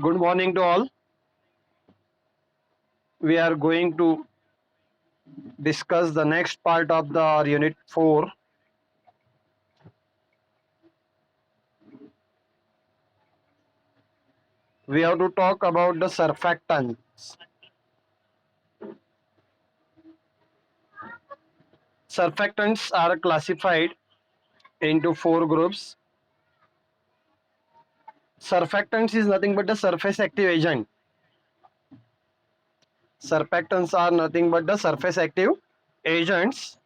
Good morning to all. We are going to discuss the next part of the unit 4. We have to talk about the surfactants. Surfactants are classified into four groups. Surfactants is nothing but the surface active agent. Surfactants are nothing but the surface active agents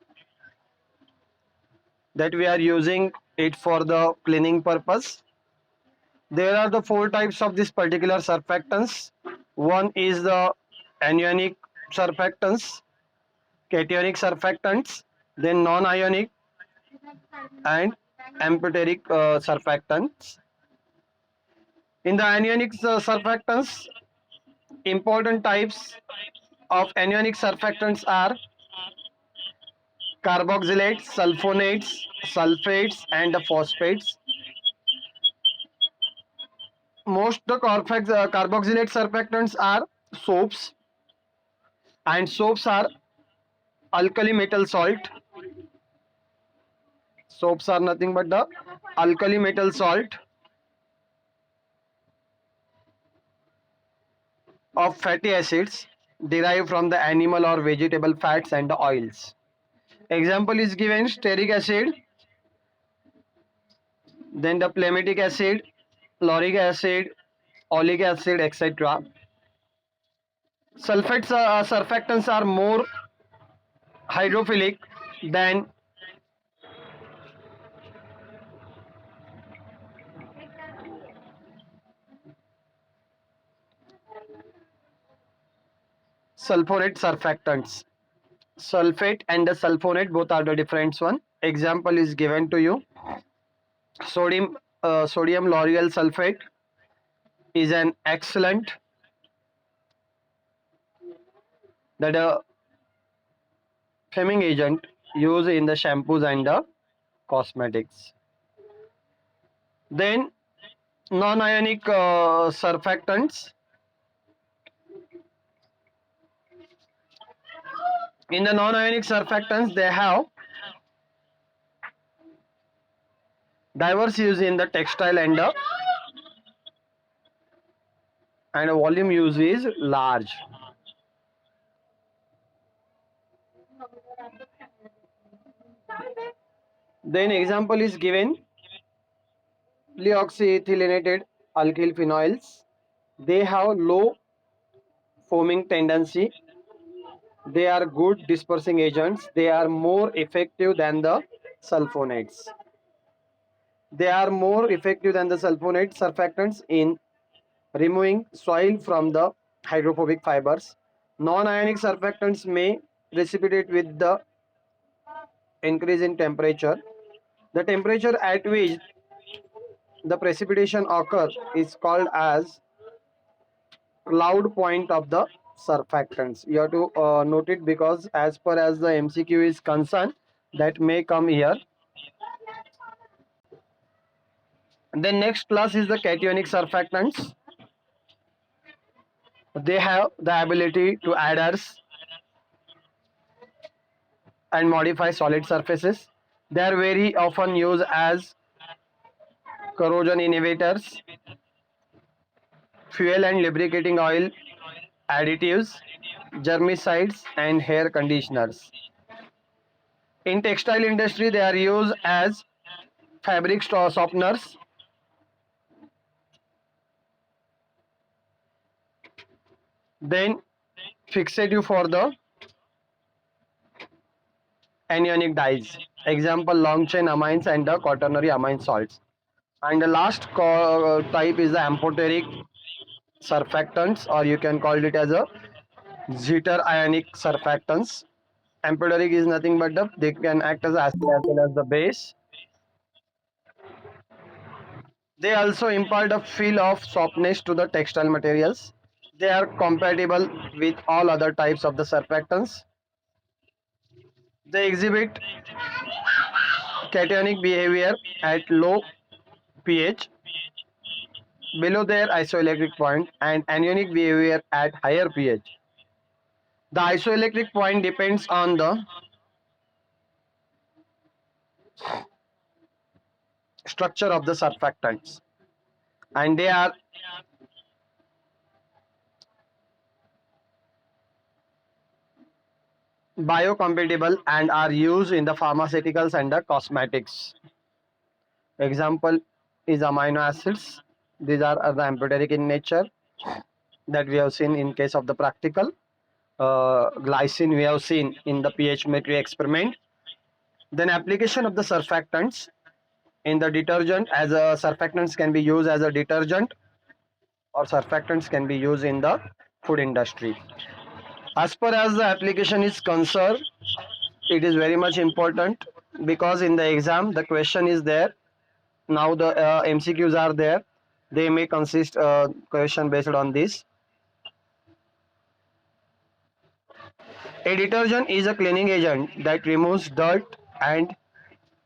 that we are using it for the cleaning purpose. There are the four types of this particular surfactants. One is the anionic surfactants, cationic surfactants, then non-ionic and amphoteric surfactants. In the anionic surfactants, important types of anionic surfactants are carboxylates, sulfonates, sulfates, and the phosphates. Most the carboxylate surfactants are soaps, and soaps are alkali metal salt. Soaps are nothing but the alkali metal salt of fatty acids derived from the animal or vegetable fats and the oils. Example is given stearic acid, then the phlegmatic acid, lauric acid, oleic acid, etc. Sulfates surfactants are more hydrophilic than sulfonate surfactants. Sulfate and the sulfonate both are the different one. Example is given to you. Sodium lauryl sulfate is an excellent that fuming agent used in the shampoos and the cosmetics. Then non-ionic surfactants. In the non-ionic surfactants, they have diverse use in the textile and volume use is large. Then example is given polyoxyethylanated alkyl phenols. They have low foaming tendency. They are good dispersing agents. They are more effective than the sulfonates. They are more effective than the sulfonate surfactants in removing soil from the hydrophobic fibers. Non-ionic surfactants may precipitate with the increase in temperature. The temperature at which the precipitation occurs is called as cloud point of the surfactants. You have to note it because as per as the MCQ is concerned, that may come here. Then next class is the cationic surfactants. They have the ability to adhere and modify solid surfaces. They are very often used as corrosion inhibitors, fuel and lubricating oil additives, germicides, and hair conditioners. In textile industry, they are used as fabric softeners. Then fixative for the anionic dyes. Example long chain amines and the quaternary amine salts. And the last type is the amphoteric surfactants, or you can call it as a zeta ionic surfactants. Amphoteric is nothing but they can act as acid as well as the base. They also impart a feel of softness to the textile materials. They are compatible with all other types of the surfactants. They exhibit cationic behavior at low pH. below their isoelectric point and anionic behavior at higher pH. The isoelectric point depends on the structure of the surfactants, and they are biocompatible and are used in the pharmaceuticals and the cosmetics. Example is amino acids. These are the amphoteric in nature that we have seen in case of the practical. Glycine we have seen in the pH metry experiment. Then application of the surfactants in the detergent, as a surfactants can be used as a detergent, or surfactants can be used in the food industry. As far as the application is concerned, it is very much important, because in the exam the question is there. Now the MCQs are there. They may consist question based on this. A detergent is a cleaning agent that removes dirt and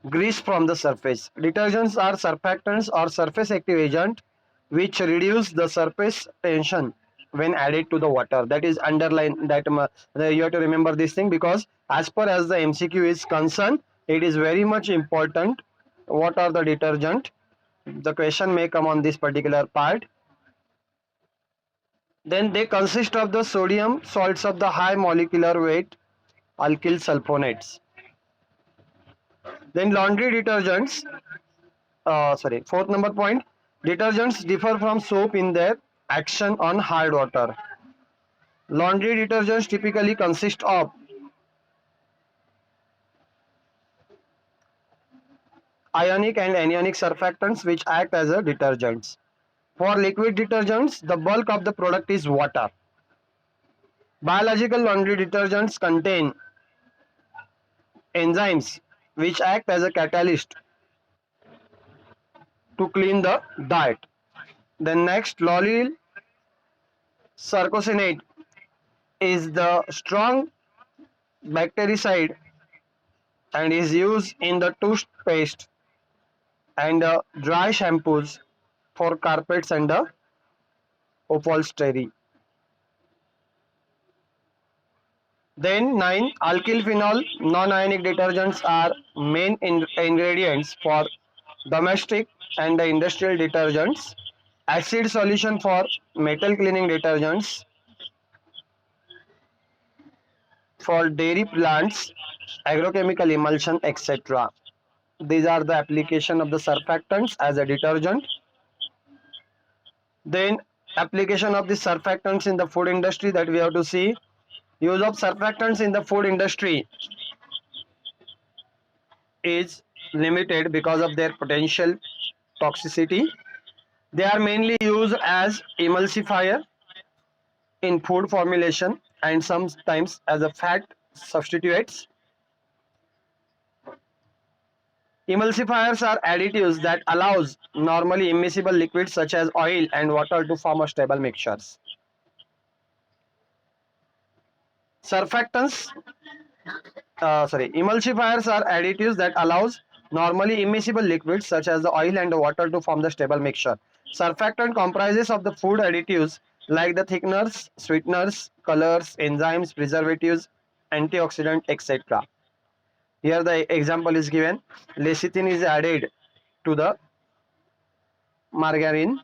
grease from the surface. Detergents are surfactants or surface active agent which reduce the surface tension when added to the water. That is underline that you have to remember this thing, because as per as the MCQ is concerned, it is very much important. What are the detergent? The question may come on this particular part. Then they consist of the sodium salts of the high molecular weight alkyl sulfonates. Then laundry detergents, fourth number point, detergents differ from soap in their action on hard water. Laundry detergents typically consist of ionic and anionic surfactants which act as a detergents. For liquid detergents, the bulk of the product is water. Biological laundry detergents contain enzymes which act as a catalyst to clean the diet. Then next, Lollyl sarcosinate is the strong bactericide and is used in the toothpaste and dry shampoos for carpets and upholstery. Then 9, alkyl phenol non-ionic detergents are main ingredients for domestic and the industrial detergents. Acid solution for metal cleaning detergents, for dairy plants, agrochemical emulsion, etc. These are the application of the surfactants as a detergent. Then application of the surfactants in the food industry, that we have to see. Use of surfactants in the food industry is limited because of their potential toxicity. They are mainly used as emulsifier in food formulation and sometimes as a fat substitutes. Emulsifiers are additives that allows normally immiscible liquids such as oil and water to form a stable mixtures. Emulsifiers are additives that allows normally immiscible liquids such as the oil and the water to form the stable mixture. Surfactant comprises of the food additives like the thickeners, sweeteners, colors, enzymes, preservatives, antioxidant, etc. Here the example is given. Lecithin is added to the margarine.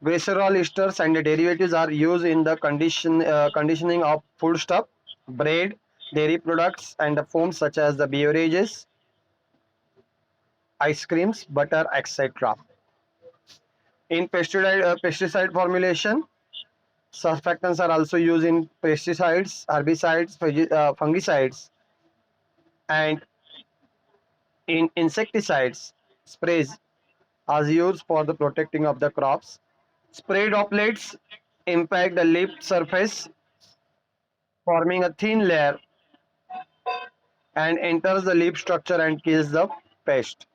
Glycerol esters and the derivatives are used in the conditioning of foodstuff, bread, dairy products, and the foams such as the beverages, ice creams, butter, etc. In pesticide formulation, surfactants are also used in pesticides, herbicides, fungicides, and in insecticides. Sprays are used for the protecting of the crops. Spray droplets impact the leaf surface, forming a thin layer, and enters the leaf structure and kills the pest.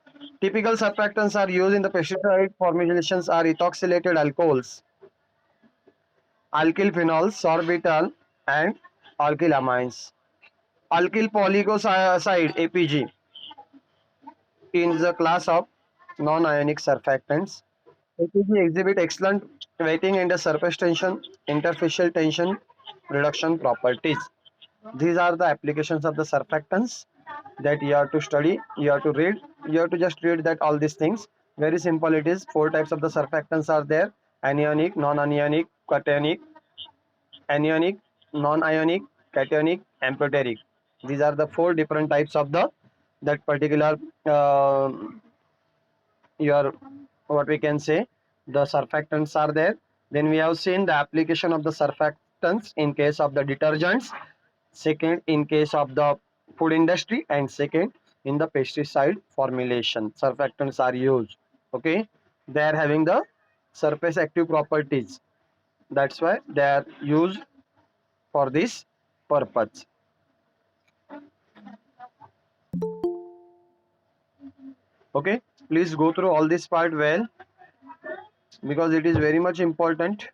Typical surfactants are used in the pesticide formulations are ethoxylated alcohols, alkyl phenols, sorbitol, and alkylamines. Alkyl polyglycoside APG in the class of non-ionic surfactants. ATG exhibit excellent weighting and the surface tension, interfacial tension reduction properties. These are the applications of the surfactants that you have to study, you have to read, you have to just read that all these things. Very simple it is. Four types of the surfactants are there: anionic, non-anionic, cationic, anionic, non-ionic, cationic, amphoteric. These are the four different types of the that particular uh, your what we can say the surfactants are there. Then we have seen the application of the surfactants in case of the detergents, second in case of the food industry, and second in the pesticide formulation surfactants are used. Okay, they are having the surface active properties, that's why they are used for this purpose. Okay, please go through all this part well because it is very much important.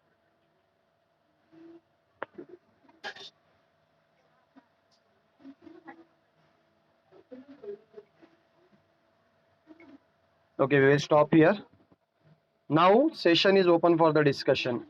Okay, we will stop here. Now session is open for the discussion.